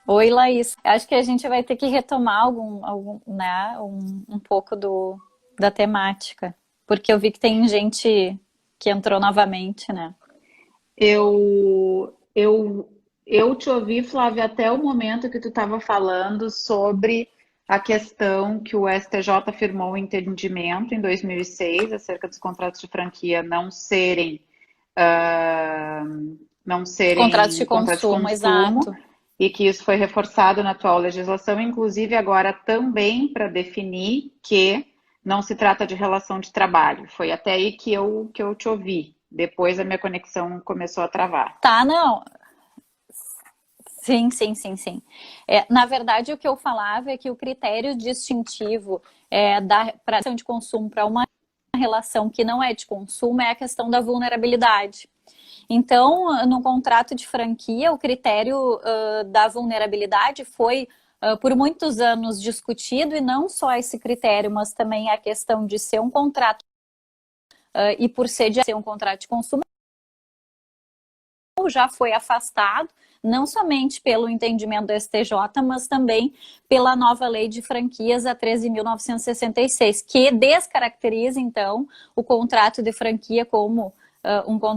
Oi, Laís. Acho que a gente vai ter que retomar né, um pouco da temática, porque eu vi que tem gente que entrou novamente, né? Eu, eu, eu te ouvi, Flávia, até o momento que tu estava falando sobre a questão que o STJ firmou o entendimento em 2006 acerca dos contratos de franquia ah, não Contratos serem de contratos de consumo, consumo exato. e que isso foi reforçado na atual legislação, inclusive agora também para definir que não se trata de relação de trabalho. Foi até aí que eu te ouvi. Depois a minha conexão começou a travar. Tá, não. Sim, sim, sim, sim. Na verdade, o que eu falava é que o critério distintivo da relação de consumo para uma relação que não é de consumo é a questão da vulnerabilidade. Então, no contrato de franquia, o critério da vulnerabilidade foi por muitos anos discutido, e não só esse critério, mas também a questão de ser um contrato, e por ser um contrato de consumo, já foi afastado, não somente pelo entendimento do STJ, mas também pela nova lei de franquias, a 13.966, que descaracteriza, então, o contrato de franquia como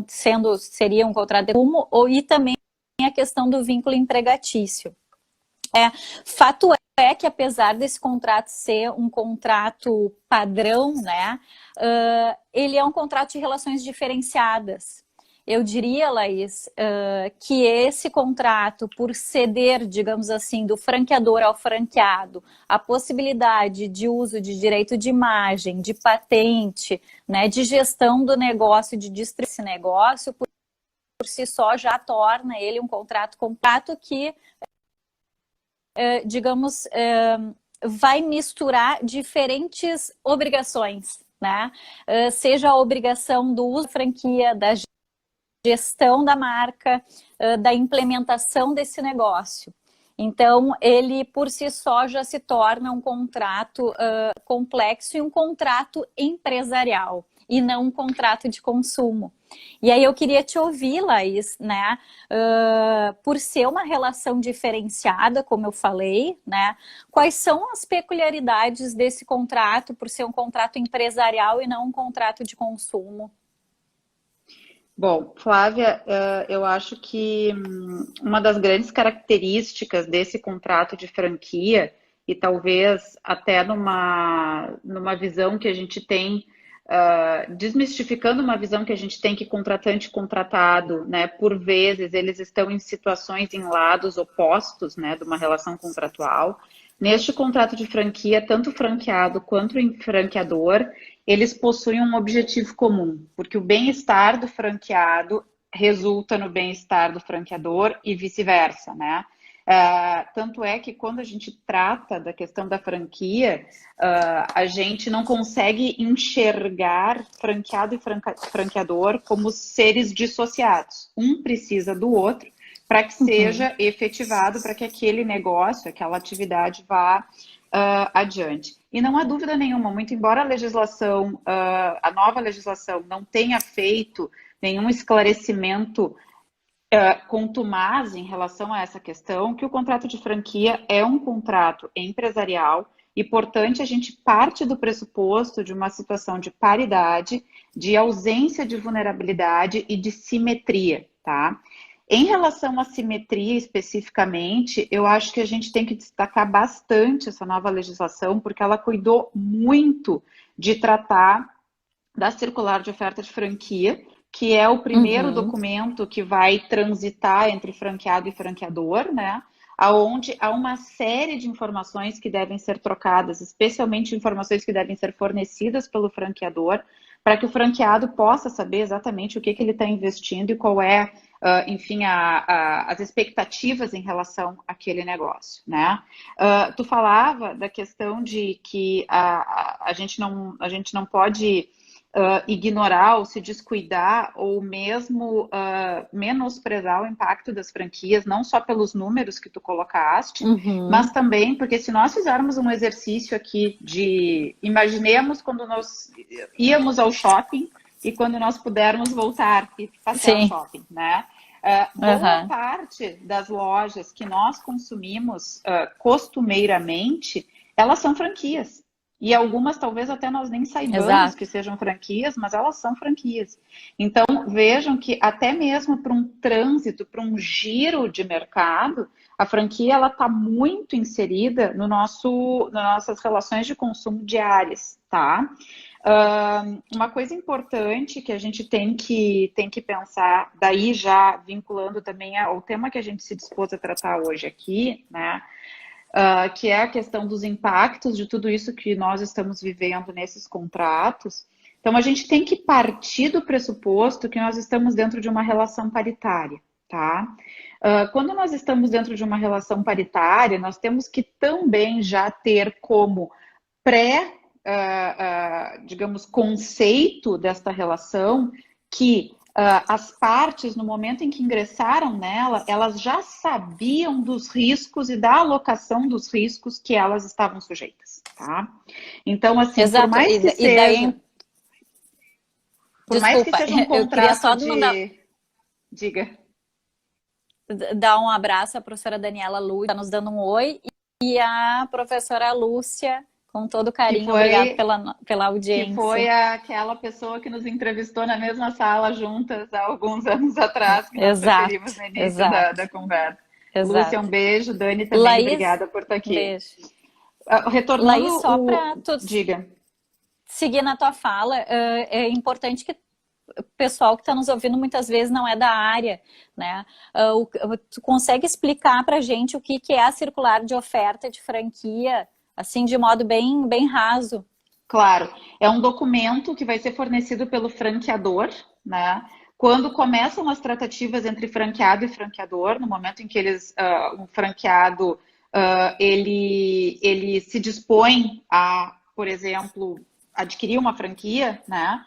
seria um contrato de consumo, e também a questão do vínculo empregatício. Fato é que, apesar desse contrato ser um contrato padrão, né, ele é um contrato de relações diferenciadas. Eu diria, Laís, que esse contrato, por ceder, digamos assim, do franqueador ao franqueado, a possibilidade de uso de direito de imagem, de patente, né, de gestão do negócio, de distribuição desse negócio, por si só já torna ele um contrato completo que, digamos, vai misturar diferentes obrigações, né? Seja a obrigação do uso da franquia, da gestão da marca, da implementação desse negócio. Então, ele por si só já se torna um contrato complexo e um contrato empresarial, e não um contrato de consumo. E aí eu queria te ouvir, Laís, né? Por ser uma relação diferenciada, como eu falei, né? Quais são as peculiaridades desse contrato, por ser um contrato empresarial e não um contrato de consumo? Bom, Flávia, eu acho que uma das grandes características desse contrato de franquia, e talvez até numa visão que a gente tem, desmistificando uma visão que a gente tem que contratante e contratado, né, por vezes eles estão em situações em lados opostos, né, de uma relação contratual. Neste contrato de franquia, tanto o franqueado quanto o franqueador, eles possuem um objetivo comum, porque o bem-estar do franqueado resulta no bem-estar do franqueador e vice-versa, né? Tanto é que quando a gente trata da questão da franquia, a gente não consegue enxergar franqueado e franqueador como seres dissociados. Um precisa do outro para que Uhum. seja efetivado, para que aquele negócio, aquela atividade vá adiante. E não há dúvida nenhuma, muito embora a legislação, a nova legislação não tenha feito nenhum esclarecimento contumaz em relação a essa questão, que o contrato de franquia é um contrato empresarial e, portanto, a gente parte do pressuposto de uma situação de paridade, de ausência de vulnerabilidade e de simetria, tá? Em relação à simetria especificamente, eu acho que a gente tem que destacar bastante essa nova legislação, porque ela cuidou muito de tratar da circular de oferta de franquia, que é o primeiro Uhum. documento que vai transitar entre franqueado e franqueador, né? Aonde há uma série de informações que devem ser trocadas, especialmente informações que devem ser fornecidas pelo franqueador, para que o franqueado possa saber exatamente o que ele está investindo e qual é, enfim, as expectativas em relação àquele negócio, né? Tu falava da questão de que a gente não pode ignorar ou se descuidar ou mesmo menosprezar o impacto das franquias, não só pelos números que tu colocaste, mas Uhum. também porque se nós fizermos um exercício aqui de imaginemos quando nós íamos ao shopping e quando nós pudermos voltar e passear no Sim. shopping, né? Boa parte das lojas que nós consumimos costumeiramente, elas são franquias. E algumas talvez até nós nem saibamos que sejam franquias, mas elas são franquias. Então, vejam que até mesmo para um trânsito, para um giro de mercado, a franquia ela está muito inserida no nas nossas relações de consumo diárias, tá? Uma coisa importante que a gente tem que pensar, daí já vinculando também ao tema que a gente se dispôs a tratar hoje aqui, né? Que é a questão dos impactos de tudo isso que nós estamos vivendo nesses contratos. Então, a gente tem que partir do pressuposto que nós estamos dentro de uma relação paritária, tá? Quando nós estamos dentro de uma relação paritária, nós temos que também já ter como digamos, conceito desta relação que as partes, no momento em que ingressaram nela, elas já sabiam dos riscos e da alocação dos riscos que elas estavam sujeitas, tá? Então, assim, Exato. por mais que seja... Por mais que seja um contrato Diga. Dar um abraço à professora Daniela Lúcia, está nos dando um oi, e a professora Lúcia, com todo carinho, obrigada pela audiência. Que foi aquela pessoa que nos entrevistou na mesma sala juntas há alguns anos atrás, que nós referimos no início da conversa. Exato. Lúcia, um beijo. Dani, também Laís, obrigada por estar aqui. Beijo. Retornando... Laís, só para Diga. Seguir na tua fala, é importante que o pessoal que está nos ouvindo muitas vezes não é da área, né? Tu consegue explicar para a gente o que é a circular de oferta de franquia, assim, de modo bem raso? Claro, é um documento que vai ser fornecido pelo franqueador, né? Quando começam as tratativas entre franqueado e franqueador, no momento em que um franqueado ele se dispõe a, por exemplo, adquirir uma franquia, né?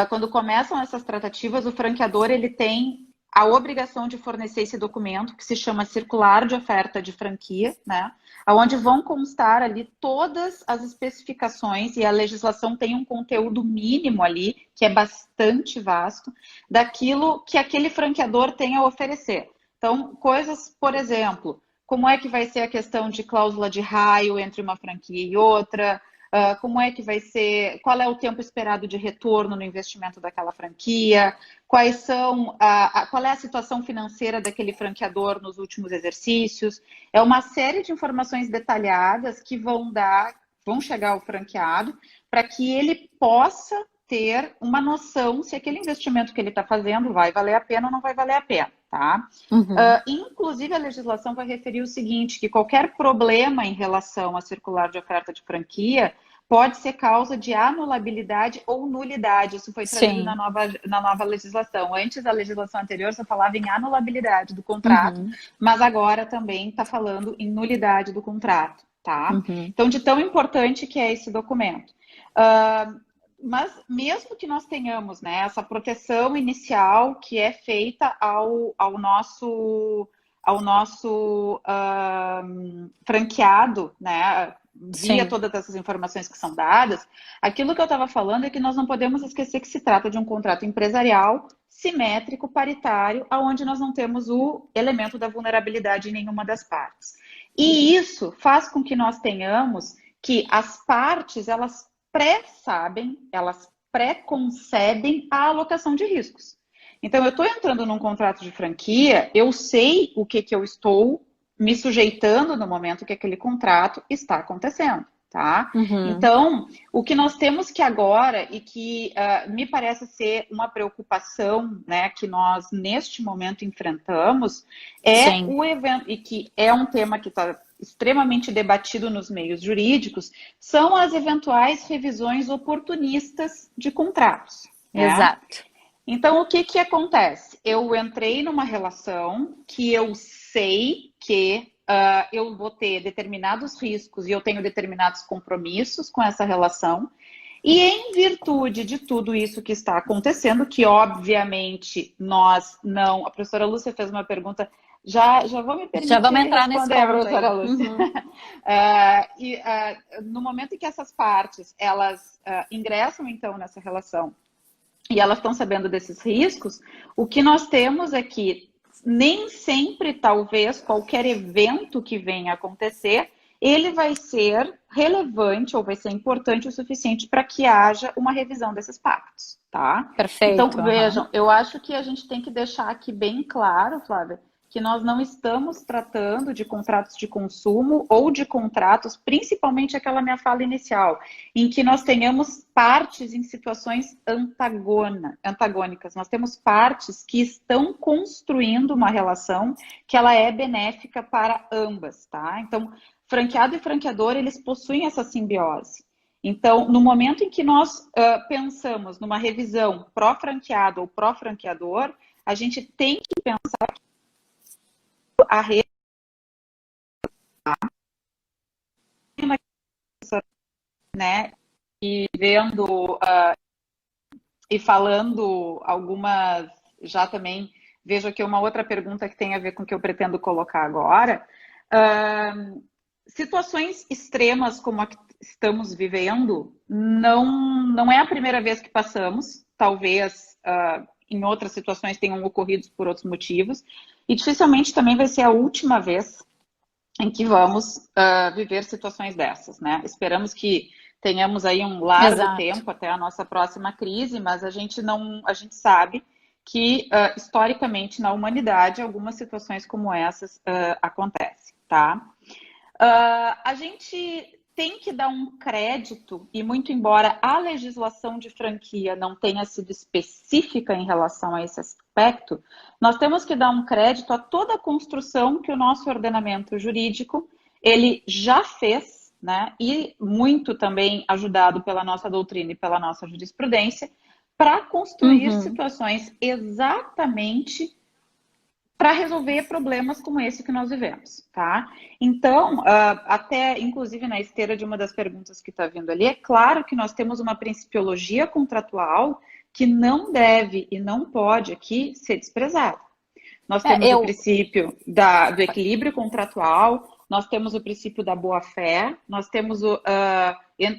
Quando começam essas tratativas, o franqueador ele tem a obrigação de fornecer esse documento, que se chama Circular de Oferta de Franquia, né? Onde vão constar ali todas as especificações, e a legislação tem um conteúdo mínimo ali, que é bastante vasto, daquilo que aquele franqueador tem a oferecer. Então, coisas, por exemplo, como é que vai ser a questão de cláusula de raio entre uma franquia e outra, como é que vai ser, qual é o tempo esperado de retorno no investimento daquela franquia, qual é a situação financeira daquele franqueador nos últimos exercícios. É uma série de informações detalhadas que vão chegar ao franqueado para que ele possa ter uma noção se aquele investimento que ele está fazendo vai valer a pena ou não vai valer a pena, tá? Uhum. Inclusive, a legislação vai referir o seguinte, que qualquer problema em relação à circular de oferta de franquia pode ser causa de anulabilidade ou nulidade. Isso foi trazido na nova legislação. Antes, a legislação anterior só falava em anulabilidade do contrato, mas agora também está falando em nulidade do contrato, tá? Então, de tão importante que é esse documento. Mas mesmo que nós tenhamos, né, essa proteção inicial que é feita ao nosso franqueado, né, via todas essas informações que são dadas, aquilo que eu estava falando é que nós não podemos esquecer que se trata de um contrato empresarial, simétrico, paritário, onde nós não temos o elemento da vulnerabilidade em nenhuma das partes. E isso faz com que nós tenhamos que as partes, elas pré-sabem, elas pré-concebem a alocação de riscos. Então, eu estou entrando num contrato de franquia, eu sei o que eu estou me sujeitando no momento que aquele contrato está acontecendo, tá? Então, o que nós temos que agora, e que me parece ser uma preocupação, né, que nós neste momento enfrentamos, é o evento, e que é um tema que está extremamente debatido nos meios jurídicos, são as eventuais revisões oportunistas de contratos. Né? Exato. Então, o que acontece? Eu entrei numa relação que eu sei que eu vou ter determinados riscos e eu tenho determinados compromissos com essa relação, e em virtude de tudo isso que está acontecendo, que obviamente nós não... A professora Lúcia fez uma pergunta... Já vou me permitir vamos entrar nesse ponto, professora Lúcia. No momento em que essas partes, elas ingressam, então, nessa relação, e elas estão sabendo desses riscos, o que nós temos é que, nem sempre, talvez, qualquer evento que venha a acontecer, ele vai ser relevante ou vai ser importante o suficiente para que haja uma revisão desses pactos, tá? Então, Perfeito. vejam, eu acho que a gente tem que deixar aqui bem claro, Flávia, que nós não estamos tratando de contratos de consumo ou de contratos, principalmente aquela minha fala inicial, em que nós tenhamos partes em situações antagônicas. Nós temos partes que estão construindo uma relação que ela é benéfica para ambas, tá? Então, franqueado e franqueador, eles possuem essa simbiose. Então, no momento em que nós pensamos numa revisão pró-franqueado ou pró-franqueador, a gente tem que pensar que a rede, né, e vendo e falando algumas, já também vejo aqui uma outra pergunta que tem a ver com o que eu pretendo colocar agora. Situações extremas como a que estamos vivendo, não é a primeira vez que passamos, talvez em outras situações tenham ocorrido por outros motivos, e dificilmente também vai ser a última vez em que vamos viver situações dessas, né? Esperamos que tenhamos aí um largo tempo até a nossa próxima crise, mas a gente sabe que historicamente na humanidade algumas situações como essas acontecem, tá? A gente tem que dar um crédito, e muito embora a legislação de franquia não tenha sido específica em relação a esse aspecto, nós temos que dar um crédito a toda a construção que o nosso ordenamento jurídico ele já fez, né? E muito também ajudado pela nossa doutrina e pela nossa jurisprudência, para construir situações exatamente para resolver problemas como esse que nós vivemos, tá? Então, até inclusive na esteira de uma das perguntas que está vindo ali, é claro que nós temos uma principiologia contratual que não deve e não pode aqui ser desprezada. Nós temos o princípio do equilíbrio contratual, nós temos o princípio da boa-fé, nós temos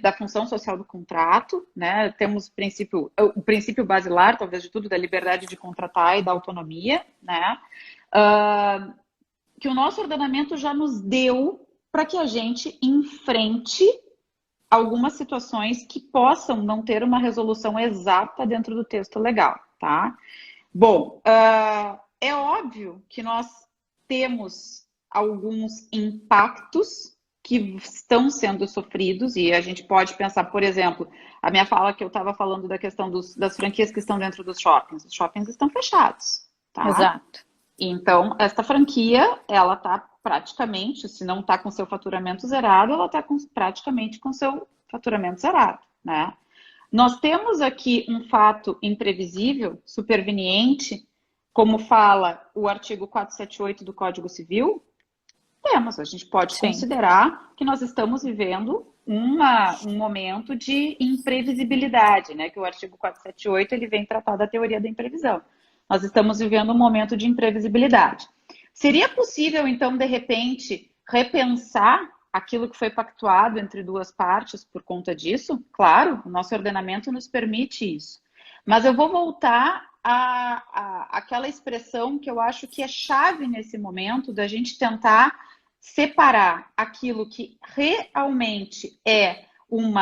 da função social do contrato, né? Temos o princípio basilar, talvez de tudo, da liberdade de contratar e da autonomia, né? Que o nosso ordenamento já nos deu para que a gente enfrente algumas situações que possam não ter uma resolução exata dentro do texto legal, tá? Bom, é óbvio que nós temos alguns impactos que estão sendo sofridos e a gente pode pensar, por exemplo, a minha fala que eu estava falando da questão das franquias que estão dentro dos shoppings. Os shoppings estão fechados, tá? Exato. Então, esta franquia, ela está praticamente, se não está com seu faturamento zerado, ela está praticamente com seu faturamento zerado, né? Nós temos aqui um fato imprevisível, superveniente, como fala o artigo 478 do Código Civil. Temos, a gente pode considerar que nós estamos vivendo um momento de imprevisibilidade, né? Que o artigo 478 ele vem tratar da teoria da imprevisão. Nós estamos vivendo um momento de imprevisibilidade. Seria possível, então, de repente, repensar aquilo que foi pactuado entre duas partes por conta disso? Claro, o nosso ordenamento nos permite isso. Mas eu vou voltar àquela expressão que eu acho que é chave nesse momento da gente tentar separar aquilo que realmente é um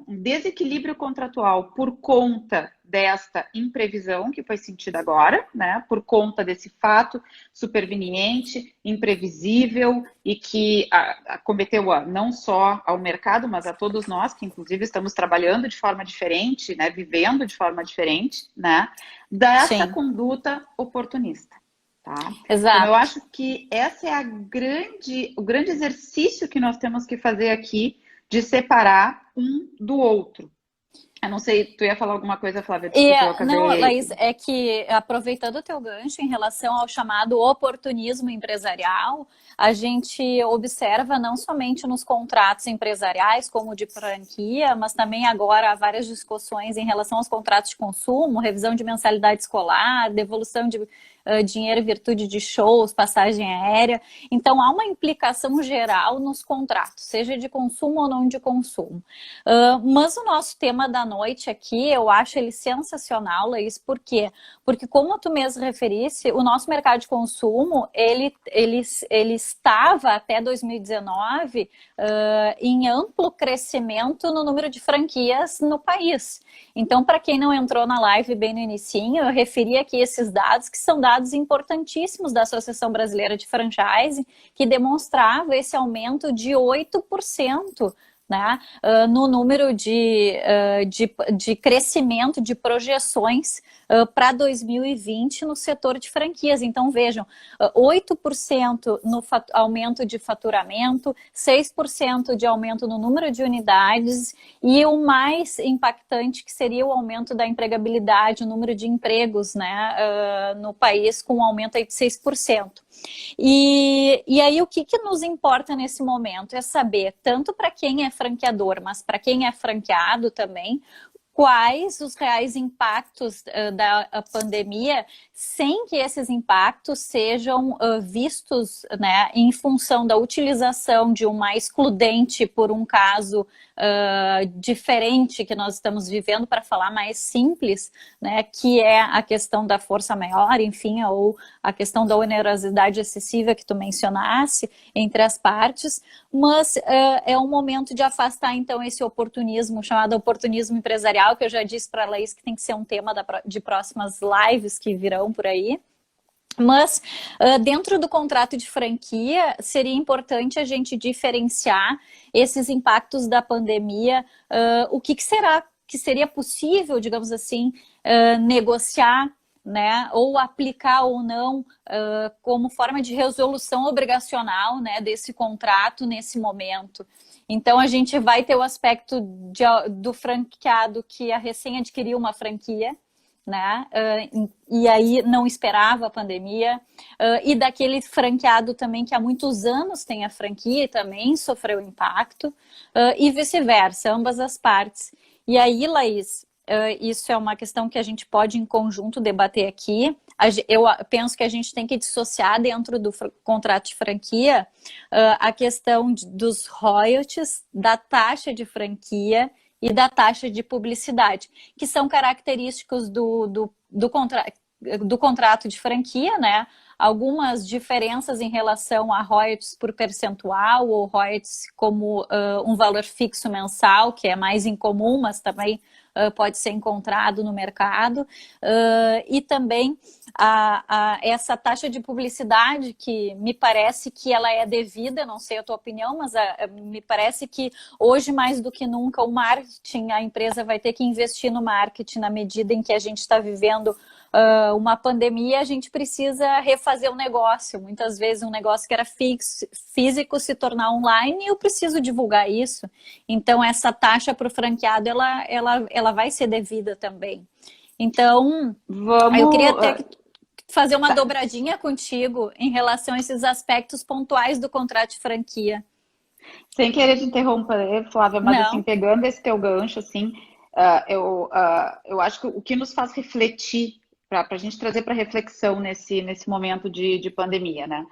desequilíbrio contratual por conta desta imprevisão que foi sentida agora, né? Por conta desse fato superveniente, imprevisível e que acometeu não só ao mercado, mas a todos nós, que inclusive estamos trabalhando de forma diferente, né? Vivendo de forma diferente, né? Dessa conduta oportunista. Tá? Exato. Então, eu acho que essa é o grande exercício que nós temos que fazer aqui de separar um do outro. Eu não sei, tu ia falar alguma coisa, Flávia? Desculpa, eu acabei... Não, Laís, é que aproveitando o teu gancho em relação ao chamado oportunismo empresarial, a gente observa não somente nos contratos empresariais, como de franquia, mas também agora há várias discussões em relação aos contratos de consumo, revisão de mensalidade escolar, devolução de dinheiro em virtude de shows, passagem aérea. Então, há uma implicação geral nos contratos, seja de consumo ou não de consumo. Mas o nosso tema da noite aqui, eu acho ele sensacional, Laís, por quê? Porque como tu mesmo referisse, o nosso mercado de consumo, ele estava até 2019 em amplo crescimento no número de franquias no país. Então, para quem não entrou na live bem no inicinho, eu referi aqui esses dados, que são dados importantíssimos da Associação Brasileira de Franchise, que demonstrava esse aumento de 8%, né, no número de crescimento, de projeções para 2020 no setor de franquias. Então, vejam, 8% no aumento de faturamento, 6% de aumento no número de unidades e o mais impactante que seria o aumento da empregabilidade, o número de empregos, né, no país com um aumento aí de 6%. E aí o que nos importa nesse momento é saber, tanto para quem é franqueador, mas para quem é franqueado também, quais os reais impactos da pandemia, sem que esses impactos sejam vistos, né, em função da utilização de uma excludente por um caso diferente que nós estamos vivendo, para falar mais simples, né, que é a questão da força maior, enfim, ou a questão da onerosidade excessiva que tu mencionasse entre as partes, mas é um momento de afastar, então, esse oportunismo, chamado oportunismo empresarial, que eu já disse para a Laís que tem que ser um tema de próximas lives que virão por aí. Mas dentro do contrato de franquia, seria importante a gente diferenciar esses impactos da pandemia, o que será que seria possível, digamos assim, negociar, né, ou aplicar ou não como forma de resolução obrigacional, né, desse contrato nesse momento. Então, a gente vai ter o aspecto do franqueado que recém adquiriu uma franquia, né? E aí não esperava a pandemia, e daquele franqueado também que há muitos anos tem a franquia e também sofreu impacto, e vice-versa, ambas as partes. E aí, Laís, isso é uma questão que a gente pode em conjunto debater aqui. Eu penso que a gente tem que dissociar dentro do contrato de franquia a questão dos royalties, da taxa de franquia e da taxa de publicidade, que são característicos do contrato de franquia, né? Algumas diferenças em relação a royalties por percentual ou royalties como um valor fixo mensal, que é mais incomum, mas também pode ser encontrado no mercado, e também essa taxa de publicidade, que me parece que ela é devida, não sei a tua opinião, mas me parece que hoje mais do que nunca o marketing, a empresa vai ter que investir no marketing na medida em que a gente está vivendo uma pandemia, a gente precisa refazer o negócio. Muitas vezes um negócio que era físico se tornar online, e eu preciso divulgar isso. Então, essa taxa para o franqueado, ela vai ser devida também. Então, eu queria até fazer uma dobradinha contigo em relação a esses aspectos pontuais do contrato de franquia. Sem querer te interromper, Flávia, mas Não. assim, pegando esse teu gancho, assim, eu acho que o que nos faz refletir, para a gente trazer para reflexão nesse momento de pandemia, né?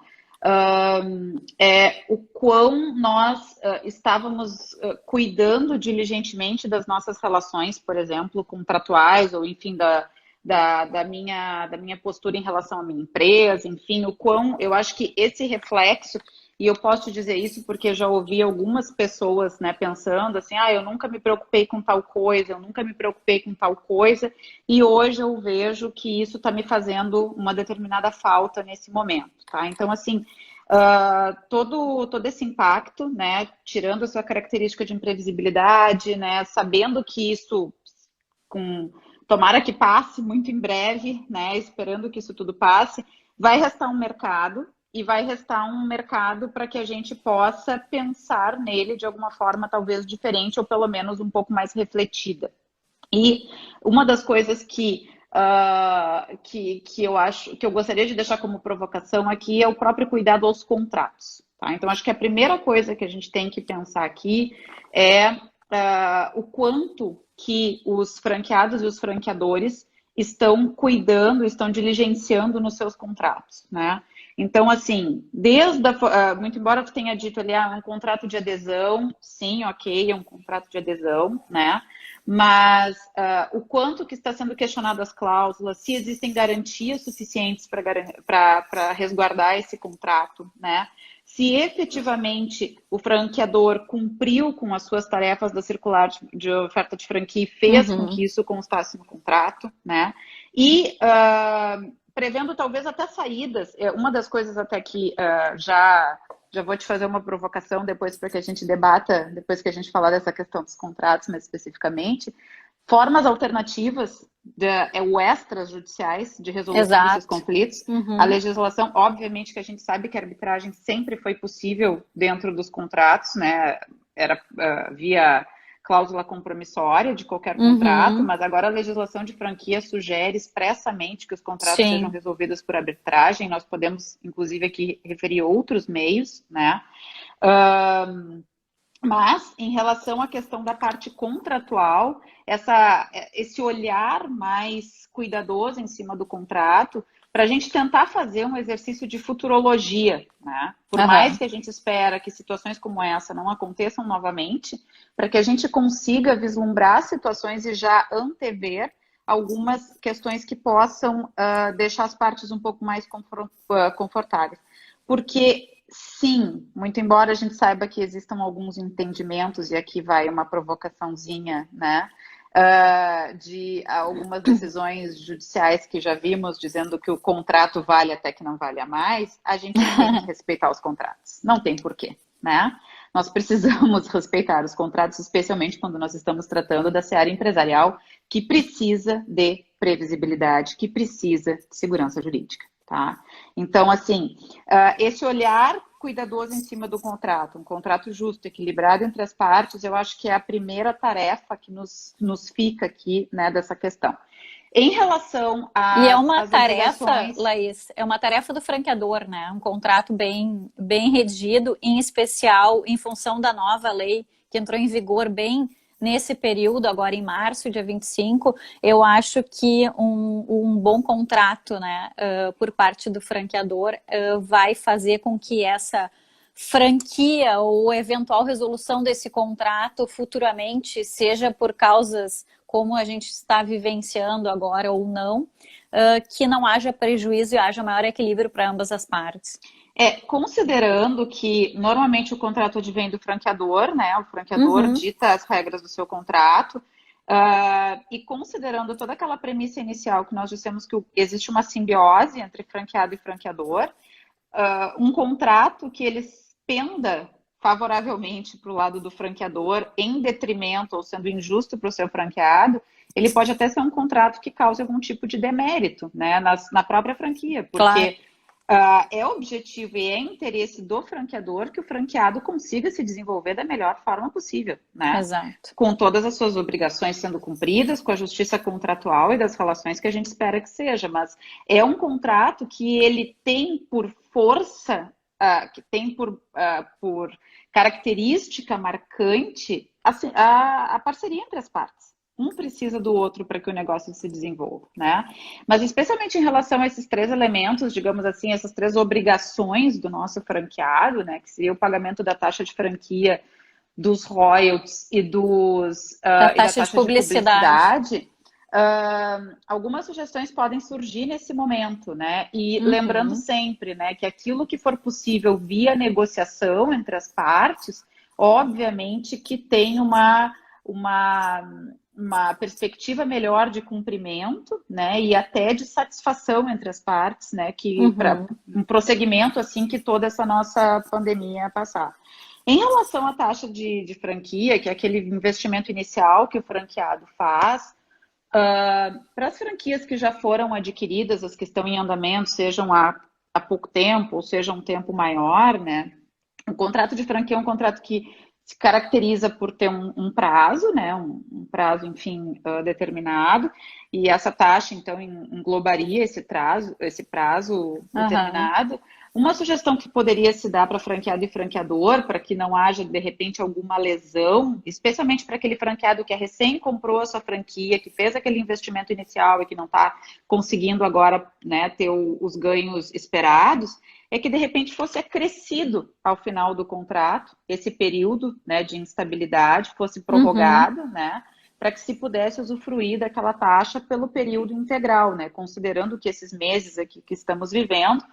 É o quão nós estávamos cuidando diligentemente das nossas relações, por exemplo, contratuais, ou enfim, da minha postura em relação à minha empresa, enfim, o quão eu acho que esse reflexo, e eu posso dizer isso porque eu já ouvi algumas pessoas, né, pensando assim, eu nunca me preocupei com tal coisa, eu nunca me preocupei com tal coisa, e hoje eu vejo que isso está me fazendo uma determinada falta nesse momento, tá? Então, assim, todo esse impacto, né, tirando a sua característica de imprevisibilidade, né, sabendo que isso, tomara que passe muito em breve, né, esperando que isso tudo passe, vai restar um mercado, e vai restar um mercado para que a gente possa pensar nele de alguma forma talvez diferente, ou pelo menos um pouco mais refletida. E uma das coisas que eu acho, que eu gostaria de deixar como provocação aqui, é o próprio cuidado aos contratos. Tá? Então, acho que a primeira coisa que a gente tem que pensar aqui é o quanto que os franqueados e os franqueadores estão cuidando, estão diligenciando nos seus contratos, né? Então, assim, muito embora tu tenha dito ali, um contrato de adesão, sim, ok, é um contrato de adesão, né? mas o quanto que está sendo questionado as cláusulas, se existem garantias suficientes para resguardar esse contrato, né? Se efetivamente o franqueador cumpriu com as suas tarefas da circular de oferta de franquia e fez com que isso constasse no contrato, né? E prevendo talvez até saídas. Uma das coisas até que já vou te fazer uma provocação depois para que a gente debata, depois que a gente falar dessa questão dos contratos mais especificamente, formas alternativas ou extrajudiciais de resolução desses conflitos. A legislação, obviamente que a gente sabe que a arbitragem sempre foi possível dentro dos contratos, né? Era via cláusula compromissória de qualquer contrato, mas agora a legislação de franquia sugere expressamente que os contratos sejam resolvidos por arbitragem. Nós podemos, inclusive, aqui referir outros meios, né? Mas, em relação à questão da parte contratual, esse olhar mais cuidadoso em cima do contrato, para a gente tentar fazer um exercício de futurologia, né? Por mais que a gente espera que situações como essa não aconteçam novamente, para que a gente consiga vislumbrar situações e já antever algumas questões que possam deixar as partes um pouco mais confortáveis. Porque, sim, muito embora a gente saiba que existam alguns entendimentos, e aqui vai uma provocaçãozinha, né? De algumas decisões judiciais que já vimos dizendo que o contrato vale até que não valha mais, a gente tem que respeitar os contratos. Não tem porquê, né? Nós precisamos respeitar os contratos, especialmente quando nós estamos tratando da seara empresarial, que precisa de previsibilidade, que precisa de segurança jurídica, tá? Então, assim, esse olhar cuidadoso em cima do contrato, um contrato justo, equilibrado entre as partes, eu acho que é a primeira tarefa que nos fica aqui, né, dessa questão. Em relação E é uma tarefa, Laís, é uma tarefa do franqueador, né? Um contrato bem redigido, em especial em função da nova lei que entrou em vigor bem nesse período, agora em março, dia 25, eu acho que um bom contrato, né, por parte do franqueador vai fazer com que essa franquia ou eventual resolução desse contrato futuramente, seja por causas como a gente está vivenciando agora ou não, que não haja prejuízo e haja maior equilíbrio para ambas as partes. Considerando que normalmente o contrato advém do franqueador, né? O franqueador dita as regras do seu contrato, e considerando toda aquela premissa inicial que nós dissemos que existe uma simbiose entre franqueado e franqueador, um contrato que ele penda favoravelmente para o lado do franqueador, em detrimento ou sendo injusto para o seu franqueado, ele pode até ser um contrato que cause algum tipo de demérito, né? Na própria franquia, porque... Claro. É objetivo e é interesse do franqueador que o franqueado consiga se desenvolver da melhor forma possível, né? Exato. Com todas as suas obrigações sendo cumpridas, com a justiça contratual e das relações que a gente espera que seja, mas é um contrato que ele tem por força, que tem por característica marcante a parceria entre as partes. Um precisa do outro para que o negócio se desenvolva, né? Mas especialmente em relação a esses três elementos, digamos assim, essas três obrigações do nosso franqueado, né? Que seria o pagamento da taxa de franquia, dos royalties e da taxa de publicidade. Algumas sugestões podem surgir nesse momento, né? E lembrando sempre, né, que aquilo que for possível via negociação entre as partes, obviamente que tem uma perspectiva melhor de cumprimento, né, e até de satisfação entre as partes, né, que para um prosseguimento assim que toda essa nossa pandemia passar. Em relação à taxa de franquia, que é aquele investimento inicial que o franqueado faz, para as franquias que já foram adquiridas, as que estão em andamento, sejam há pouco tempo ou seja um tempo maior, né, o contrato de franquia é um contrato que se caracteriza por ter um prazo, né, um prazo, enfim, determinado, e essa taxa, então, englobaria esse prazo determinado. Uma sugestão que poderia se dar para franqueado e franqueador, para que não haja, de repente, alguma lesão, especialmente para aquele franqueado que recém comprou a sua franquia, que fez aquele investimento inicial e que não está conseguindo agora, né, ter os ganhos esperados, é que de repente fosse acrescido ao final do contrato, esse período, né, de instabilidade fosse prorrogado, né, para que se pudesse usufruir daquela taxa pelo período integral, né? Considerando que esses meses aqui que estamos vivendo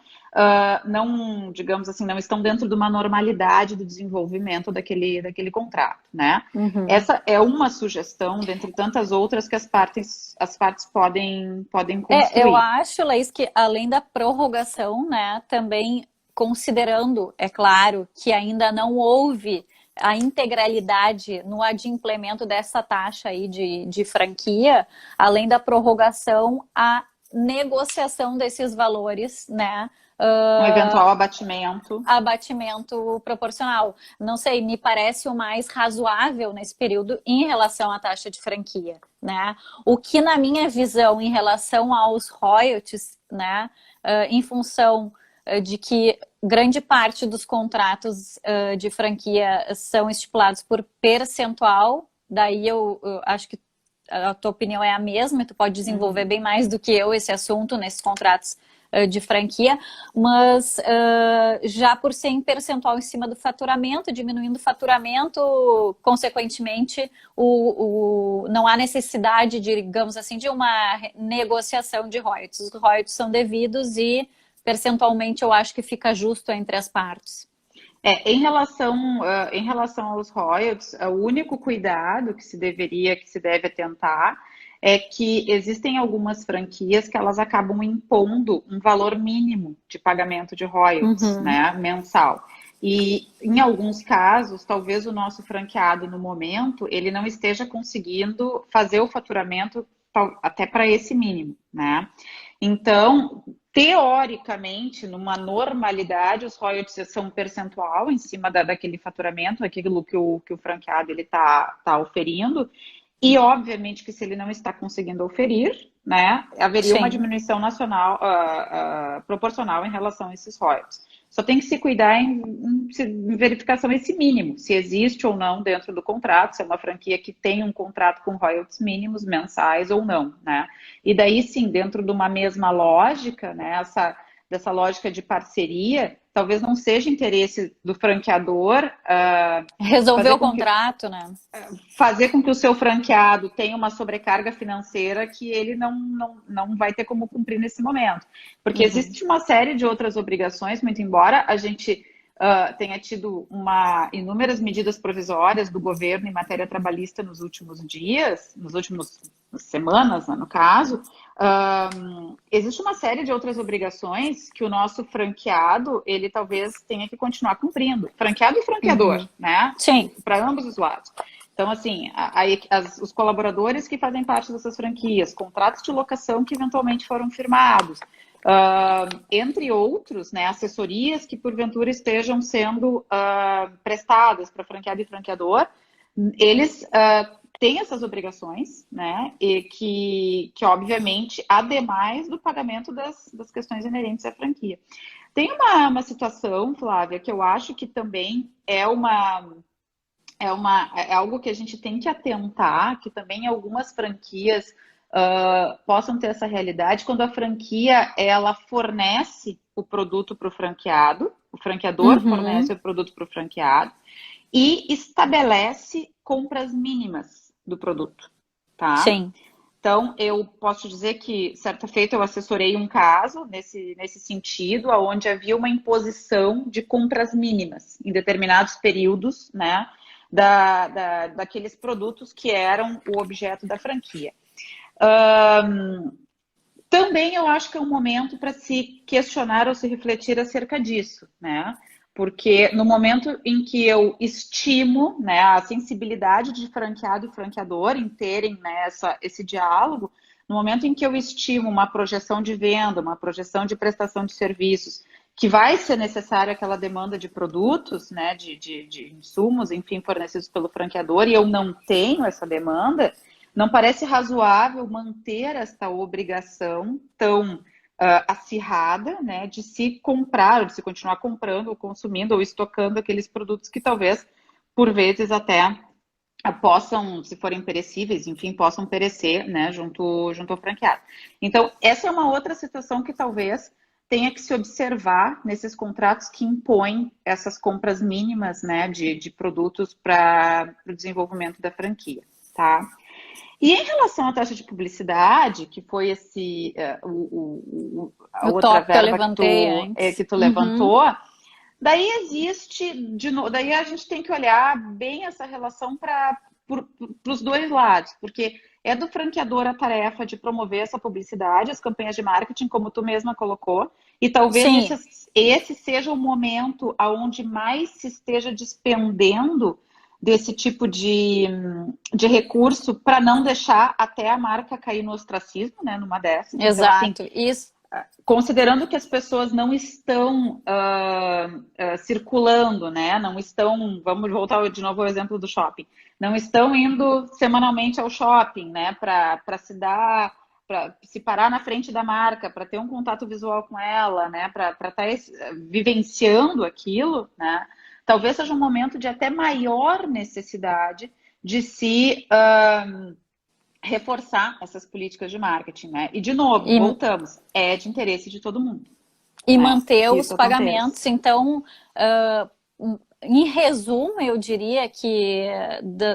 não, digamos assim, não estão dentro de uma normalidade do desenvolvimento daquele contrato, né? Uhum. Essa é uma sugestão, dentre tantas outras, que as partes podem Eu construir. acho, Laís, que além da prorrogação, né, também considerando, é claro, que ainda não houve a integralidade no adimplemento dessa taxa aí de franquia, além da prorrogação, a negociação desses valores, né, Um eventual abatimento. abatimento proporcional. Não sei, me parece o mais razoável nesse período em relação à taxa de franquia, né? O que na minha visão em relação aos royalties, né, em função de que grande parte dos contratos de franquia são estipulados por percentual, daí eu acho que a tua opinião é a mesma, tu pode desenvolver bem mais do que eu esse assunto nesses contratos de franquia, mas já por ser em percentual em cima do faturamento, diminuindo o faturamento, consequentemente, não há necessidade, digamos assim, de uma negociação de royalties. Os royalties são devidos e percentualmente eu acho que fica justo entre as partes. Em relação aos royalties, o único cuidado que se deve atentar é que existem algumas franquias que elas acabam impondo um valor mínimo de pagamento de royalties, Uhum. né, mensal. E em alguns casos, talvez o nosso franqueado no momento, ele não esteja conseguindo fazer o faturamento até para esse mínimo, né? Então, teoricamente, numa normalidade, os royalties são um percentual em cima daquele faturamento, aquilo que o franqueado ele tá oferindo, e obviamente que se ele não está conseguindo oferir, né, haveria uma Sim. diminuição nacional proporcional em relação a esses royalties. Só tem que se cuidar em verificação esse mínimo, se existe ou não dentro do contrato, se é uma franquia que tem um contrato com royalties mínimos mensais ou não, né? E daí sim, dentro de uma mesma lógica, né, dessa lógica de parceria, talvez não seja interesse do franqueador Resolver fazer o com que contrato, né? o seu franqueado tenha uma sobrecarga financeira que ele não vai ter como cumprir nesse momento. Porque existe uma série de outras obrigações, muito embora a gente tenha tido inúmeras medidas provisórias do governo em matéria trabalhista nos últimos dias, nas últimas semanas, né, no caso, existe uma série de outras obrigações que o nosso franqueado, ele talvez tenha que continuar cumprindo. Franqueado e franqueador, né? Sim. Para ambos os lados. Então, assim, os colaboradores que fazem parte dessas franquias, contratos de locação que eventualmente foram firmados, entre outros, né, assessorias que porventura estejam sendo prestadas para franqueado e franqueador, eles têm essas obrigações, né, e que obviamente, ademais do pagamento das questões inerentes à franquia. Tem uma situação, Flávia, que eu acho que também é algo que a gente tem que atentar, que também algumas franquias possam ter essa realidade, quando a franquia ela fornece o produto para o franqueado, o franqueador fornece o produto para o franqueado e estabelece compras mínimas do produto, tá? Sim. Então, eu posso dizer que, certa feita, eu assessorei um caso nesse sentido, onde havia uma imposição de compras mínimas em determinados períodos, né, daqueles produtos que eram o objeto da franquia. Também eu acho que é um momento para se questionar ou se refletir acerca disso, né? Porque no momento em que eu estimo, né, a sensibilidade de franqueado e franqueador em terem, né, esse diálogo, no momento em que eu estimo uma projeção de venda, uma projeção de prestação de serviços, que vai ser necessária aquela demanda de produtos, né, de insumos, enfim, fornecidos pelo franqueador, e eu não tenho essa demanda, não parece razoável manter essa obrigação tão acirrada, né, de se comprar, de se continuar comprando ou consumindo ou estocando aqueles produtos que talvez, por vezes, até possam, se forem perecíveis, enfim, possam perecer, né, junto ao franqueado. Então, essa é uma outra situação que talvez tenha que se observar nesses contratos que impõem essas compras mínimas, né, de produtos para o desenvolvimento da franquia, tá? E em relação à taxa de publicidade, que foi a O outra tópico que eu verba levantei antes. que tu Uhum. levantou, daí existe, de novo, daí a gente tem que olhar bem essa relação para os dois lados, porque é do franqueador a tarefa de promover essa publicidade, as campanhas de marketing, como tu mesma colocou, e talvez Sim, esse seja o momento onde mais se esteja despendendo desse tipo de recurso para não deixar até a marca cair no ostracismo, né, numa dessas. Então, assim, exato. Isso. considerando que as pessoas não estão circulando, né? Não estão, vamos voltar de novo ao exemplo do shopping, não estão indo semanalmente ao shopping, né? Para se dar, para se parar na frente da marca, para ter um contato visual com ela, né? Para estar vivenciando aquilo, né? Talvez seja um momento de até maior necessidade de se reforçar essas políticas de marketing, né? E de novo, E, voltamos, é de interesse de todo mundo, e né? manter Que os isso aconteça. pagamentos. Então, em resumo, eu diria que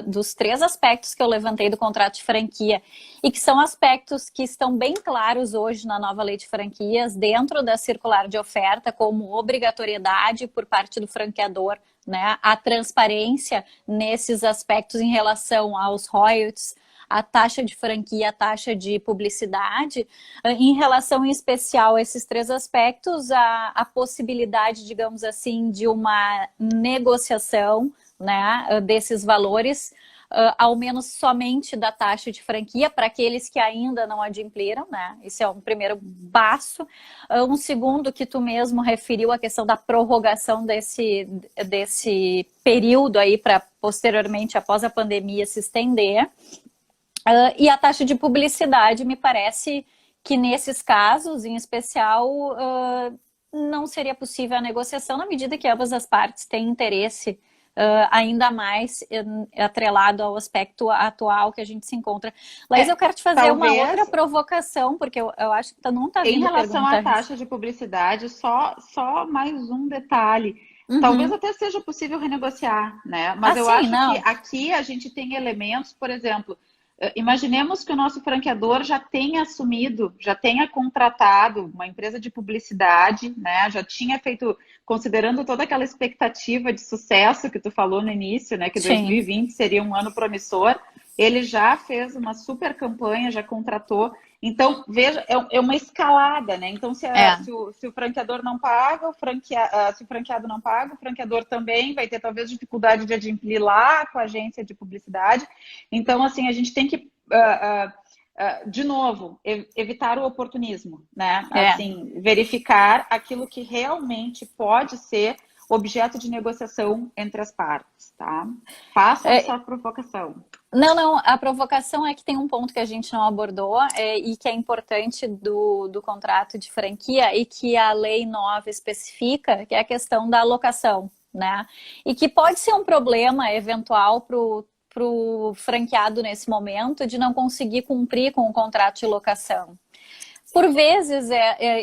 dos três aspectos que eu levantei do contrato de franquia, e que são aspectos que estão bem claros hoje na nova lei de franquias, dentro da circular de oferta, como obrigatoriedade por parte do franqueador, né, a transparência nesses aspectos em relação aos royalties, a taxa de franquia, a taxa de publicidade. Em relação em especial a esses três aspectos, a possibilidade, digamos assim, de uma negociação, né, desses valores, ao menos somente da taxa de franquia, para aqueles que ainda não adimpliram, né? Esse é um primeiro passo. Um segundo, que tu mesmo referiu, a questão da prorrogação desse período aí para posteriormente, após a pandemia, se estender. E a taxa de publicidade, me parece que nesses casos, em especial, não seria possível a negociação na medida que ambas as partes têm interesse, ainda mais atrelado ao aspecto atual que a gente se encontra. Laís, eu quero te fazer uma outra Talvez, provocação, porque eu acho que não está em vindo relação à pergunta. taxa de publicidade, só mais um detalhe. Talvez Uhum. até seja possível renegociar, né? Mas eu Assim, acho que não. aqui a gente tem elementos, por exemplo, imaginemos que o nosso franqueador já tenha assumido, já tenha contratado uma empresa de publicidade, né? Já tinha feito, considerando toda aquela expectativa de sucesso que tu falou no início, né? Que Sim. 2020 seria um ano promissor. Ele já fez uma super campanha, já contratou. Então, veja, é uma escalada, né? Então, É. se o franqueador não paga, se o franqueado não paga, o franqueador também vai ter talvez dificuldade de adimplir lá com a agência de publicidade. Então, assim, a gente tem que, de novo, evitar o oportunismo, né? É. Assim, verificar aquilo que realmente pode ser objeto de negociação entre as partes, tá? Faça essa provocação. Não, a provocação é que tem um ponto que a gente não abordou e que é importante do contrato de franquia e que a Lei 9 especifica, que é a questão da alocação, né? E que pode ser um problema eventual para o franqueado nesse momento de não conseguir cumprir com o contrato de locação. Por vezes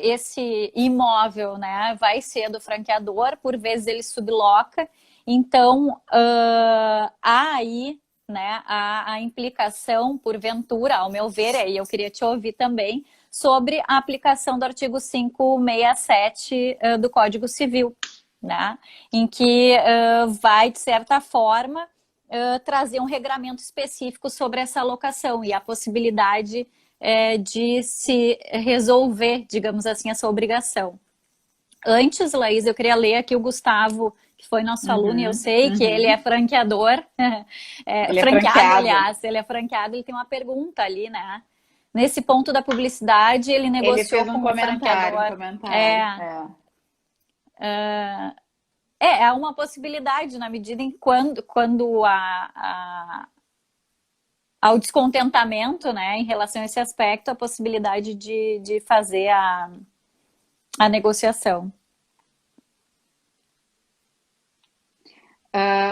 esse imóvel, né, vai ser do franqueador, por vezes ele subloca, então há aí, né, a implicação, porventura, ao meu ver, e eu queria te ouvir também, sobre a aplicação do artigo 567 do Código Civil, né, em que vai, de certa forma, trazer um regramento específico sobre essa alocação e a possibilidade de se resolver, digamos assim, essa obrigação. Antes, Laís, eu queria ler aqui o Gustavo, que foi nosso aluno, e eu Uhum, sei que ele é uhum. franqueador, Ele é franqueado, franqueado. aliás, ele é franqueado, ele tem uma pergunta ali, né? Nesse ponto da publicidade, ele Ele negociou fez um com o comentário, um franqueador. comentário. É, é uma possibilidade na medida em quando ao descontentamento, né, em relação a esse aspecto, a possibilidade de fazer a negociação.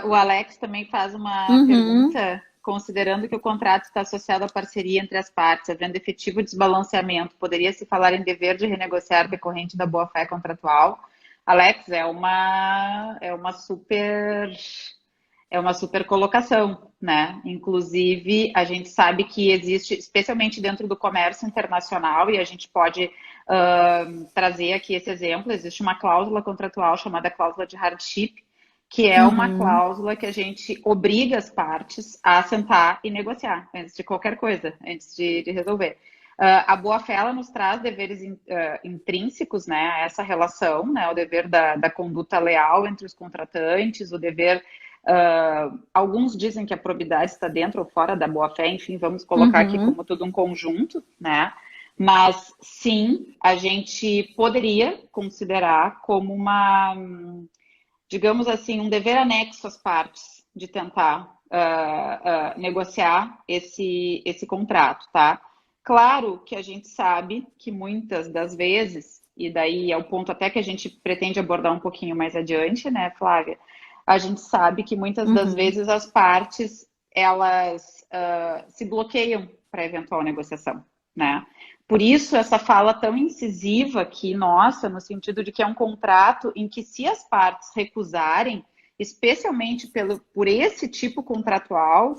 O Alex também faz uma Uhum. pergunta, considerando que o contrato está associado à parceria entre as partes, havendo efetivo desbalanceamento, poderia se falar em dever de renegociar decorrente da boa-fé contratual? Alex, é uma super é uma super colocação, né? Inclusive, a gente sabe que existe, especialmente dentro do comércio internacional, e a gente pode trazer aqui esse exemplo, existe uma cláusula contratual chamada cláusula de hardship, que é uma Uhum. cláusula que a gente obriga as partes a sentar e negociar antes de qualquer coisa, antes de resolver. A boa-fé, ela nos traz deveres intrínsecos, né, a essa relação, né, o dever da conduta leal entre os contratantes, o dever. Alguns dizem que a probidade está dentro ou fora da boa-fé, enfim, vamos colocar aqui Uhum. como tudo um conjunto, né? Mas sim, a gente poderia considerar como uma, digamos assim, um dever anexo às partes de tentar negociar esse contrato, tá? Claro que a gente sabe que muitas das vezes, e daí é o ponto até que a gente pretende abordar um pouquinho mais adiante, né, Flávia? A gente sabe que muitas das Uhum. vezes as partes, elas se bloqueiam para eventual negociação, né? Por isso, essa fala tão incisiva aqui, nossa, no sentido de que é um contrato em que, se as partes recusarem, especialmente por esse tipo contratual,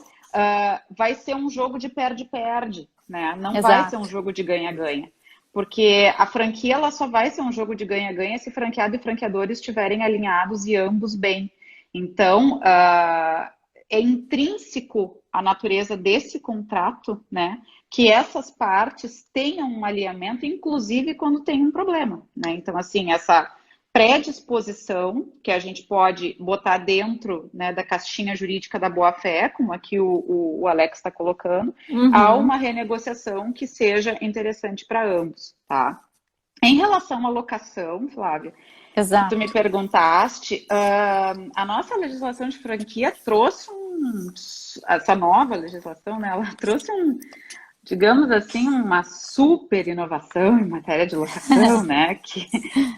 vai ser um jogo de perde-perde, né? Não vai ser um Exato. jogo de ganha-ganha. Porque a franquia ela só vai ser um jogo de ganha-ganha se franqueado e franqueadores estiverem alinhados e ambos bem. Então, é intrínseco à natureza desse contrato, né, que essas partes tenham um alinhamento, inclusive quando tem um problema, né? Então, assim, essa predisposição que a gente pode botar dentro, né, da caixinha jurídica da boa-fé, como aqui o Alex está colocando, há Uhum. uma renegociação que seja interessante para ambos, tá? Em relação à locação, Flávia, que tu me Exato. perguntaste, a nossa legislação de franquia trouxe essa nova legislação, né, ela trouxe digamos assim, uma super inovação em matéria de locação, né, que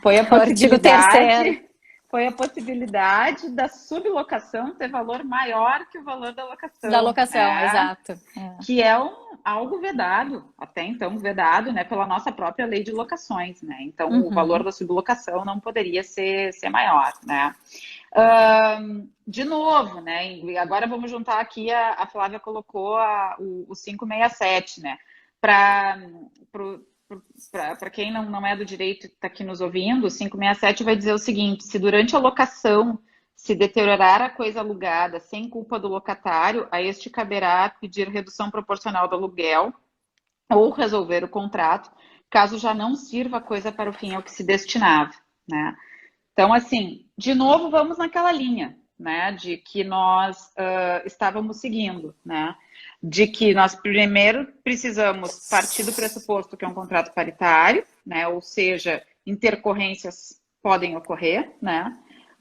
foi a O artigo terceiro possibilidade, foi a possibilidade da sublocação ter valor maior que o valor da da locação, locação, né? exato. É. Que é algo vedado, até então vedado, né, pela nossa própria lei de locações, né? Então, o valor Uhum. da sublocação não poderia ser maior, né? De novo, né? E agora vamos juntar aqui, a Flávia colocou o 567, né? Para quem não é do direito e está aqui nos ouvindo, o 567 vai dizer o seguinte: se durante a locação se deteriorar a coisa alugada sem culpa do locatário, a este caberá pedir redução proporcional do aluguel ou resolver o contrato, caso já não sirva a coisa para o fim ao que se destinava, né? Então, assim, de novo, vamos naquela linha, né, de que nós estávamos seguindo, né, de que nós primeiro precisamos partir do pressuposto que é um contrato paritário, né, ou seja, intercorrências podem ocorrer, né,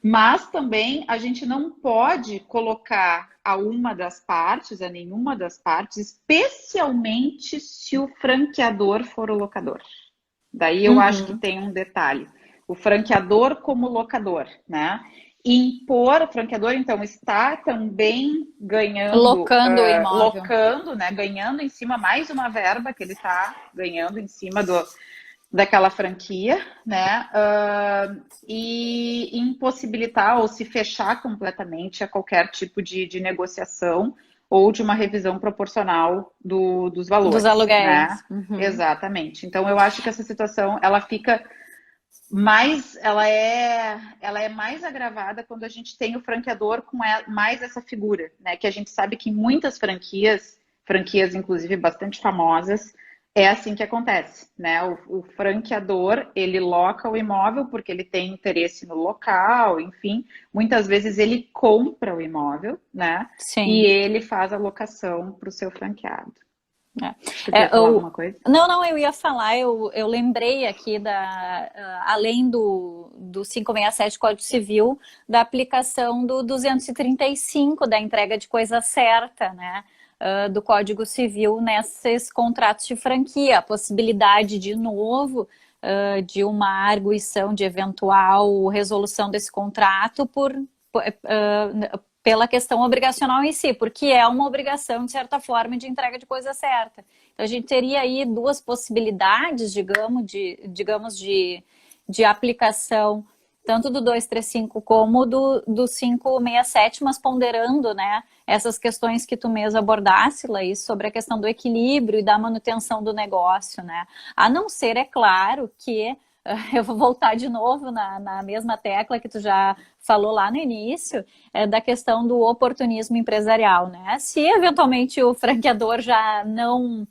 mas também a gente não pode colocar a uma das partes, a nenhuma das partes, especialmente se o franqueador for o locador. Daí eu acho que Uhum. tem um detalhe. O franqueador como locador, né? Impor, o franqueador, então, está também ganhando, Locando o imóvel. locando, né? Ganhando em cima mais uma verba que ele está ganhando em cima daquela franquia, né? E impossibilitar ou se fechar completamente a qualquer tipo de negociação ou de uma revisão proporcional dos Dos valores, né? aluguéis. Uhum. Exatamente. Então eu acho que essa situação ela fica ela é mais agravada quando a gente tem o franqueador com mais essa figura, né? Que a gente sabe que em muitas franquias inclusive bastante famosas, é assim que acontece, né? O franqueador, ele loca o imóvel porque ele tem interesse no local, enfim, muitas vezes ele compra o imóvel, né? E Sim. ele faz a locação para o seu franqueado. Acho que tu ia É, falar alguma coisa? não, eu ia falar, eu lembrei aqui além do 567 Código Civil, da aplicação do 235 da entrega de coisa certa, né? Do Código Civil nesses contratos de franquia, a possibilidade de novo de uma arguição de eventual resolução desse contrato pela questão obrigacional em si, porque é uma obrigação, de certa forma, de entrega de coisa certa. Então, a gente teria aí duas possibilidades, digamos, de aplicação tanto do 235 como do 567, mas ponderando, né, essas questões que tu mesmo abordasse, Laís, sobre a questão do equilíbrio e da manutenção do negócio, né? A não ser, é claro, que eu vou voltar de novo na mesma tecla que tu já falou lá no início, da questão do oportunismo empresarial, né? Se eventualmente o franqueador já não,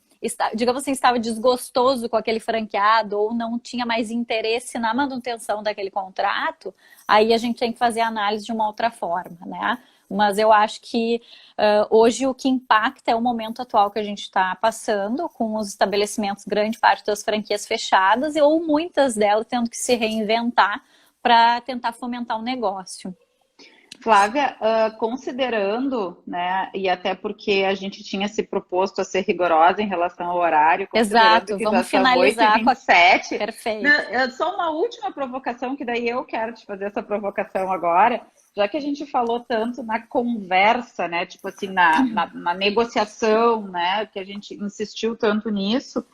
digamos assim, estava desgostoso com aquele franqueado ou não tinha mais interesse na manutenção daquele contrato, aí a gente tem que fazer a análise de uma outra forma, né? Mas eu acho que hoje o que impacta é o momento atual que a gente está passando, com os estabelecimentos, grande parte das franquias fechadas, ou muitas delas tendo que se reinventar para tentar fomentar o negócio. Flávia, considerando, né, e até porque a gente tinha se proposto a ser rigorosa em relação ao horário, considerando Exato, que vamos já são finalizar 8h27, Perfeito. né, só uma última provocação, que daí eu quero te fazer essa provocação agora, já que a gente falou tanto na conversa, né, tipo assim, na negociação, né, que a gente insistiu tanto nisso,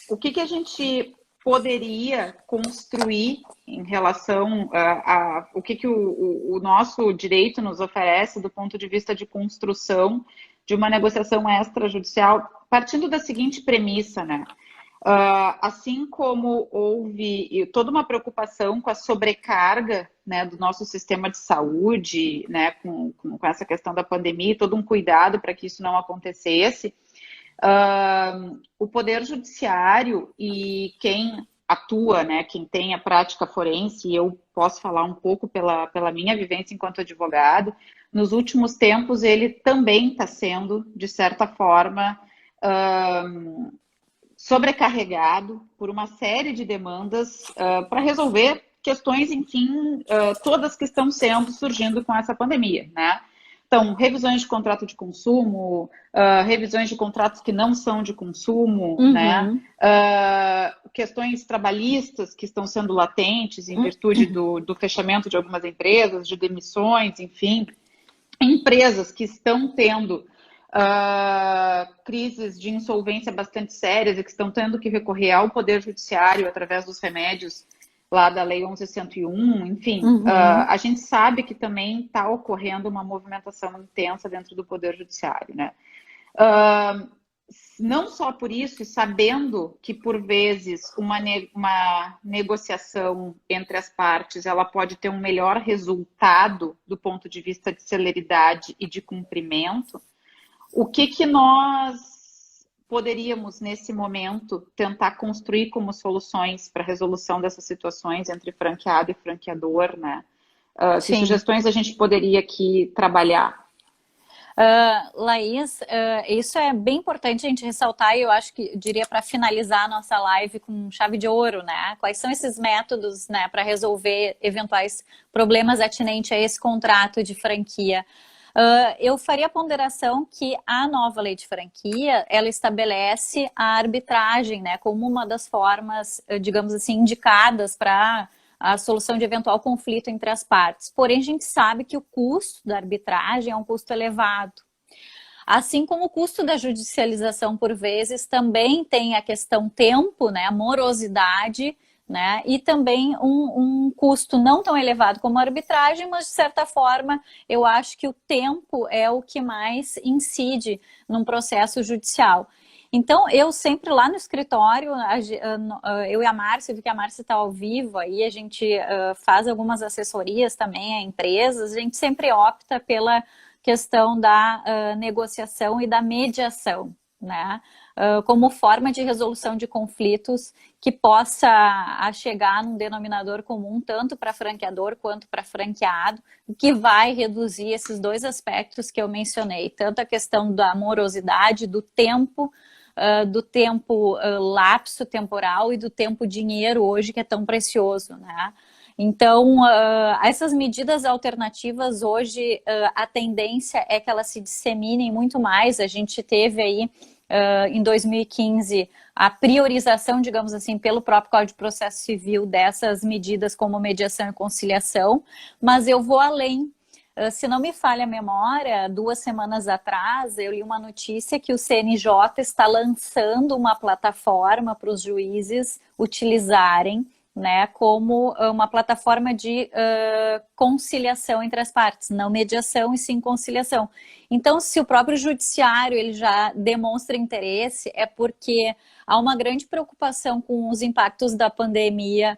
o que a gente poderia construir em relação a o que o nosso direito nos oferece do ponto de vista de construção de uma negociação extrajudicial, partindo da seguinte premissa, né? Assim como houve toda uma preocupação com a sobrecarga, né, do nosso sistema de saúde, né, com essa questão da pandemia, todo um cuidado para que isso não acontecesse, o Poder Judiciário e quem atua, né, quem tem a prática forense, e eu posso falar um pouco pela minha vivência enquanto advogado, nos últimos tempos ele também está sendo, de certa forma, sobrecarregado por uma série de demandas para resolver questões, enfim, todas que estão surgindo com essa pandemia, né? Então, revisões de contrato de consumo, revisões de contratos que não são de consumo, né? Questões trabalhistas que estão sendo latentes em virtude do fechamento de algumas empresas, de demissões, enfim. Empresas que estão tendo crises de insolvência bastante sérias e que estão tendo que recorrer ao Poder Judiciário através dos remédios lá da Lei 11.101, enfim, a gente sabe que também está ocorrendo uma movimentação intensa dentro do Poder Judiciário, né? Não só por isso, e sabendo que, por vezes, uma negociação entre as partes ela pode ter um melhor resultado do ponto de vista de celeridade e de cumprimento, o que nós poderíamos, nesse momento, tentar construir como soluções para a resolução dessas situações entre franqueado e franqueador, né? Que sugestões a gente poderia aqui trabalhar? Laís, isso é bem importante a gente ressaltar, e eu acho que diria para finalizar a nossa live com chave de ouro, né? Quais são esses métodos, né, para resolver eventuais problemas atinentes a esse contrato de franquia? Eu faria a ponderação que a nova lei de franquia, ela estabelece a arbitragem, né, como uma das formas, digamos assim, indicadas para a solução de eventual conflito entre as partes. Porém, a gente sabe que o custo da arbitragem é um custo elevado. Assim como o custo da judicialização, por vezes, também tem a questão tempo, né, a morosidade, né, e também um custo não tão elevado como a arbitragem, mas de certa forma eu acho que o tempo é o que mais incide num processo judicial. Então, eu sempre lá no escritório, eu e a Márcia, vi que a Márcia está ao vivo aí, a gente faz algumas assessorias também a empresas, a gente sempre opta pela questão da negociação e da mediação, né? Como forma de resolução de conflitos que possa chegar num denominador comum, tanto para franqueador quanto para franqueado, que vai reduzir esses dois aspectos que eu mencionei, tanto a questão da morosidade, do tempo lapso temporal e do tempo dinheiro hoje, que é tão precioso, né? Então, essas medidas alternativas hoje, a tendência é que elas se disseminem muito mais. A gente teve aí, em 2015, a priorização, digamos assim, pelo próprio Código de Processo Civil dessas medidas como mediação e conciliação, mas eu vou além. Se não me falha a memória, 2 semanas atrás eu li uma notícia que o CNJ está lançando uma plataforma para os juízes utilizarem, né, como uma plataforma de conciliação entre as partes, não mediação e sim conciliação. Então, se o próprio judiciário ele já demonstra interesse, é porque há uma grande preocupação com os impactos da pandemia,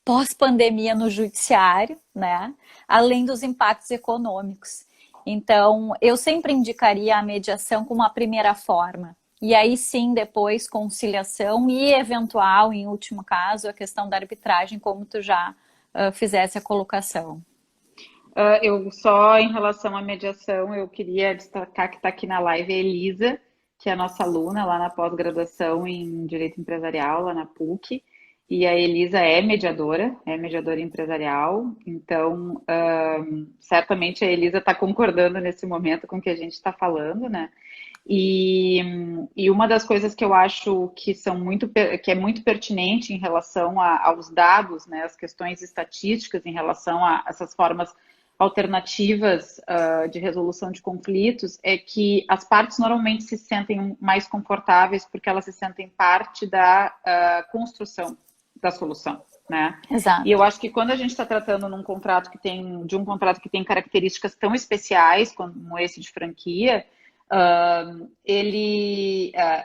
pós-pandemia no judiciário, né, além dos impactos econômicos. Então, eu sempre indicaria a mediação como a primeira forma. E aí sim, depois conciliação e eventual, em último caso, a questão da arbitragem, como tu já fizesse a colocação. Eu só, em relação à mediação, eu queria destacar que está aqui na live a Elisa, que é a nossa aluna lá na pós-graduação em Direito Empresarial, lá na PUC. E a Elisa é mediadora empresarial, então certamente a Elisa está concordando nesse momento com o que a gente está falando, né? E uma das coisas que eu acho que que é muito pertinente em relação aos dados, né, as questões estatísticas em relação a essas formas alternativas de resolução de conflitos, é que as partes normalmente se sentem mais confortáveis porque elas se sentem parte da construção da solução, né? Exato. E eu acho que quando a gente está tratando de um contrato que tem características tão especiais como esse de franquia,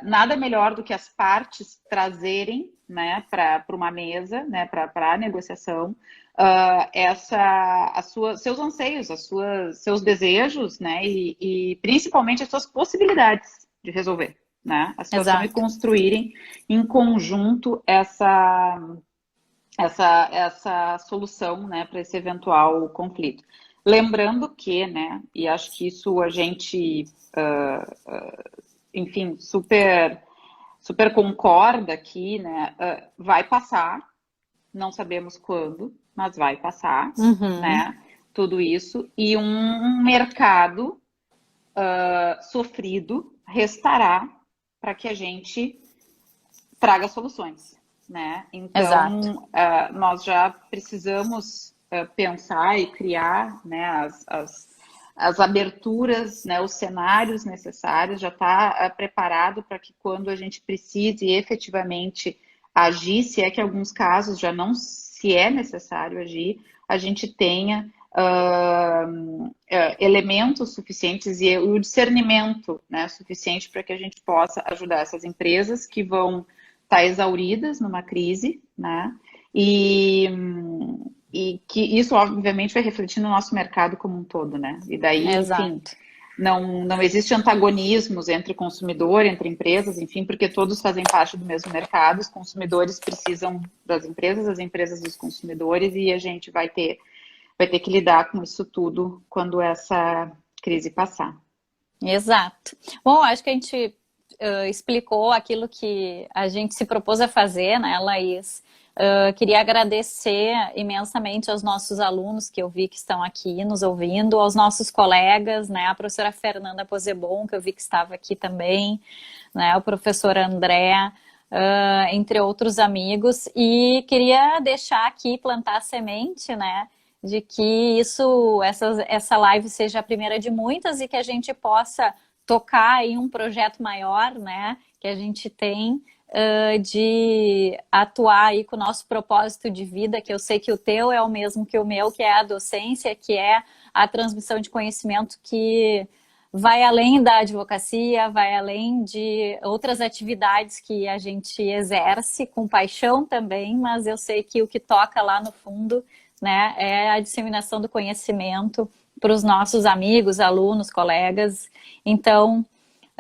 nada melhor do que as partes trazerem, né, para uma mesa, né, para a negociação, seus anseios, seus desejos, né, e principalmente as suas possibilidades de resolver, né, a situação. Exato. E construírem em conjunto essa solução, né, para esse eventual conflito. Lembrando que, né, e acho que isso a gente, enfim, super concorda aqui, né, vai passar, não sabemos quando, mas vai passar, né, tudo isso, e um mercado sofrido restará para que a gente traga soluções, né? Então, nós já precisamos pensar e criar, né, as aberturas, né, os cenários necessários, já está preparado para que quando a gente precise efetivamente agir, se é que em alguns casos já não se é necessário agir, a gente tenha elementos suficientes e o discernimento, né, suficiente para que a gente possa ajudar essas empresas que vão estar exauridas numa crise, né, e que isso obviamente vai refletir no nosso mercado como um todo, né, e daí, enfim, não existe antagonismos entre consumidor, entre empresas, enfim, porque todos fazem parte do mesmo mercado, os consumidores precisam das empresas, as empresas dos consumidores, e a gente vai ter que lidar com isso tudo quando essa crise passar. Exato. Bom, acho que a gente explicou aquilo que a gente se propôs a fazer, né, Laís? Queria agradecer imensamente aos nossos alunos que eu vi que estão aqui nos ouvindo, aos nossos colegas, né, a professora Fernanda Posebon, que eu vi que estava aqui também, né, o professor André, entre outros amigos, e queria deixar aqui, plantar a semente, né, de que essa live seja a primeira de muitas e que a gente possa tocar em um projeto maior, né, que a gente tem de atuar aí com o nosso propósito de vida, que eu sei que o teu é o mesmo que o meu, que é a docência, que é a transmissão de conhecimento que vai além da advocacia, vai além de outras atividades que a gente exerce com paixão também, mas eu sei que o que toca lá no fundo, né, é a disseminação do conhecimento para os nossos amigos, alunos, colegas. Então,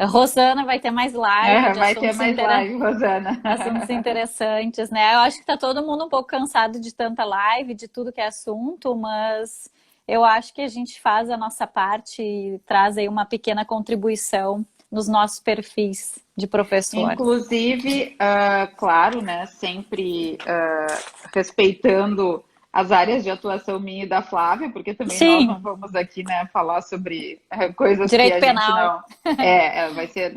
Rosana vai ter mais live. Vai ter mais live, Rosana. Assuntos interessantes, né? Eu acho que está todo mundo um pouco cansado de tanta live, de tudo que é assunto, mas eu acho que a gente faz a nossa parte e traz aí uma pequena contribuição nos nossos perfis de professores. Inclusive, claro, né, sempre respeitando as áreas de atuação minha e da Flávia, porque também nós não vamos aqui, né, falar sobre coisas direito que a penal. Gente não... vai ser...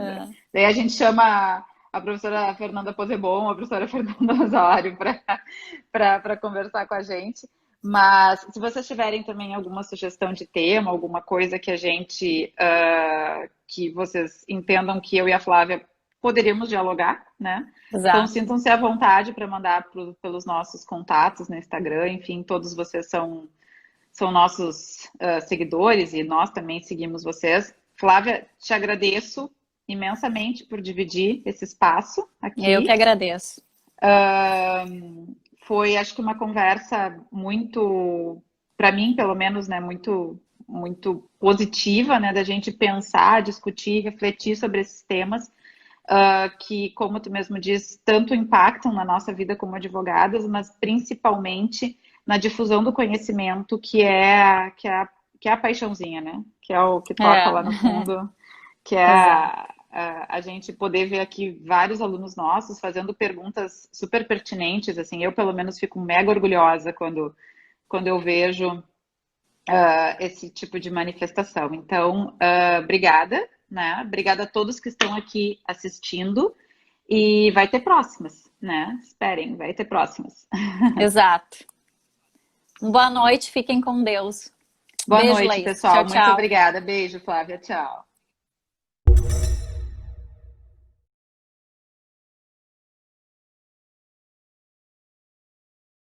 Daí a gente chama a professora Fernanda Posebon, a professora Fernanda Rosário para conversar com a gente. Mas se vocês tiverem também alguma sugestão de tema, alguma coisa que a gente... que vocês entendam que eu e a Flávia poderíamos dialogar, né? Então, Exato. sintam-se à vontade para mandar pelos nossos contatos no Instagram. Enfim, todos vocês são nossos seguidores e nós também seguimos vocês. Flávia, te agradeço imensamente por dividir esse espaço Eu que aqui. agradeço. Foi, acho que uma conversa muito, para mim, pelo menos, né, muito positiva, né, da gente pensar, discutir, refletir sobre esses temas que, como tu mesmo diz, tanto impactam na nossa vida como advogadas, mas principalmente na difusão do conhecimento, que é a paixãozinha, né? Que é o que toca lá no fundo, que é Exato. a gente poder ver aqui vários alunos nossos fazendo perguntas super pertinentes, assim, eu pelo menos fico mega orgulhosa quando eu vejo esse tipo de manifestação. Então, obrigada, né? Obrigada a todos que estão aqui assistindo e vai ter próximas, né? Esperem, vai ter próximas. Exato. Boa noite, fiquem com Deus. Boa Beijo, noite, Laís. pessoal. Tchau, Muito tchau. obrigada. Beijo, Flávia. Tchau.